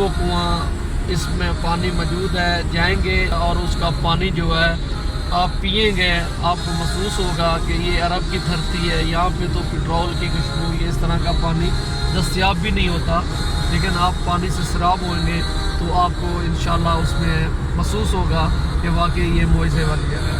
وہ کنواں اس میں پانی موجود ہے، جائیں گے اور اس کا پانی جو ہے آپ پئیں گے، آپ کو محسوس ہوگا کہ یہ عرب کی دھرتی ہے، یہاں پہ تو پٹرول کی خوشبو، یہ اس طرح کا پانی دستیاب بھی نہیں ہوتا، لیکن آپ پانی سے سیراب ہوئیں گے تو آپ کو انشاءاللہ اس میں محسوس ہوگا کہ واقعی یہ معجزے والی جگہ ہے۔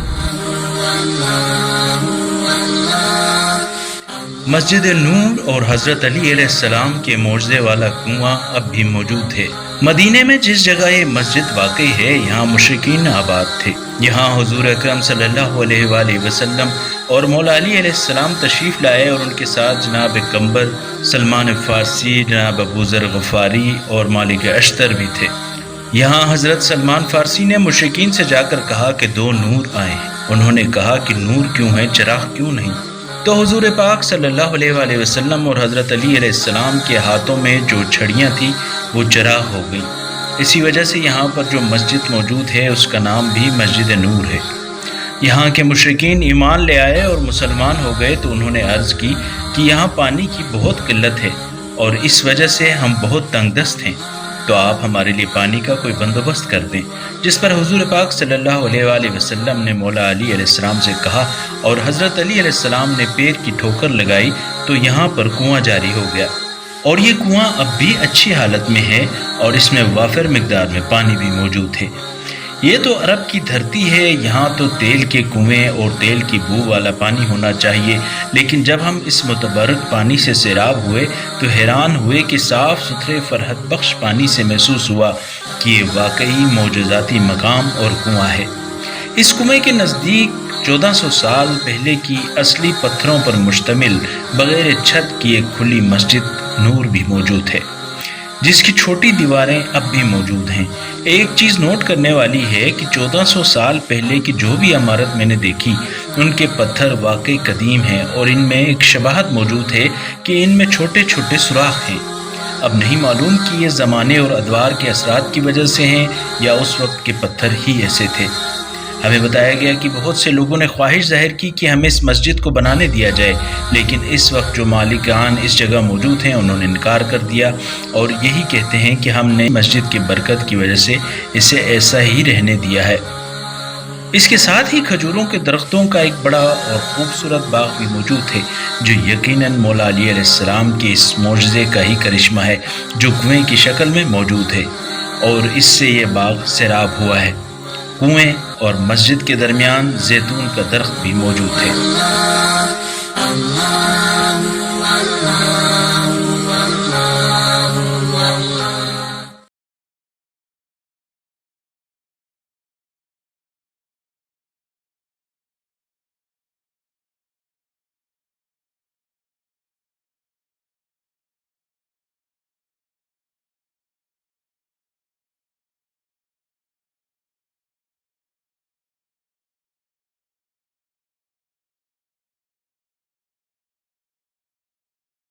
مسجد نور اور حضرت علی علیہ السلام کے معجزے والا کنواں اب بھی موجود ہے۔ مدینے میں جس جگہ یہ مسجد واقع ہے یہاں مشرکین آباد تھے۔ یہاں حضور اکرم صلی اللہ علیہ وآلہ وسلم اور مولا علی علیہ السلام تشریف لائے اور ان کے ساتھ جناب قمبر، سلمان فارسی، جناب ابو ذر غفاری اور مالک اشتر بھی تھے۔ یہاں حضرت سلمان فارسی نے مشرکین سے جا کر کہا کہ 2 نور آئے ہیں۔ انہوں نے کہا کہ نور کیوں ہیں، چراغ کیوں نہیں؟ تو حضور پاک صلی اللہ علیہ وآلہ وسلم اور حضرت علی علیہ السلام کے ہاتھوں میں جو چھڑیاں تھیں وہ چراغ ہو گئیں۔ اسی وجہ سے یہاں پر جو مسجد موجود ہے اس کا نام بھی مسجد نور ہے۔ یہاں کے مشرکین ایمان لے آئے اور مسلمان ہو گئے تو انہوں نے عرض کی کہ یہاں پانی کی بہت قلت ہے اور اس وجہ سے ہم بہت تنگ دست ہیں، تو آپ ہمارے لیے پانی کا کوئی بندوبست کر دیں۔ جس پر حضور پاک صلی اللہ علیہ وآلہ وسلم نے مولا علی علیہ السلام سے کہا اور حضرت علی علیہ السلام نے پیر کی ٹھوکر لگائی تو یہاں پر کنواں جاری ہو گیا، اور یہ کنواں اب بھی اچھی حالت میں ہے اور اس میں وافر مقدار میں پانی بھی موجود ہے۔ یہ تو عرب کی دھرتی ہے، یہاں تو تیل کے کنویں اور تیل کی بو والا پانی ہونا چاہیے، لیکن جب ہم اس متبرک پانی سے سیراب ہوئے تو حیران ہوئے کہ صاف ستھرے فرحت بخش پانی سے محسوس ہوا کہ یہ واقعی معجزاتی مقام اور کنواں ہے۔ اس کنویں کے نزدیک 1400 سال پہلے کی اصلی پتھروں پر مشتمل بغیر چھت کی ایک کھلی مسجد نور بھی موجود ہے، جس کی چھوٹی دیواریں اب بھی موجود ہیں۔ ایک چیز نوٹ کرنے والی ہے کہ 1400 سال پہلے کی جو بھی عمارت میں نے دیکھی ان کے پتھر واقعی قدیم ہیں، اور ان میں ایک شباہت موجود ہے کہ ان میں چھوٹے چھوٹے سوراخ ہیں۔ اب نہیں معلوم کہ یہ زمانے اور ادوار کے اثرات کی وجہ سے ہیں یا اس وقت کے پتھر ہی ایسے تھے۔ ہمیں بتایا گیا کہ بہت سے لوگوں نے خواہش ظاہر کی کہ ہمیں اس مسجد کو بنانے دیا جائے، لیکن اس وقت جو مالکان اس جگہ موجود ہیں انہوں نے انکار کر دیا، اور یہی کہتے ہیں کہ ہم نے مسجد کی برکت کی وجہ سے اسے ایسا ہی رہنے دیا ہے۔ اس کے ساتھ ہی کھجوروں کے درختوں کا ایک بڑا اور خوبصورت باغ بھی موجود ہے، جو یقیناً مولا علی علیہ السلام کے اس معجزے کا ہی کرشمہ ہے جو کنویں کی شکل میں موجود ہے، اور اس سے یہ باغ سیراب ہوا ہے۔ کنویں اور مسجد کے درمیان زیتون کا درخت بھی موجود ہے۔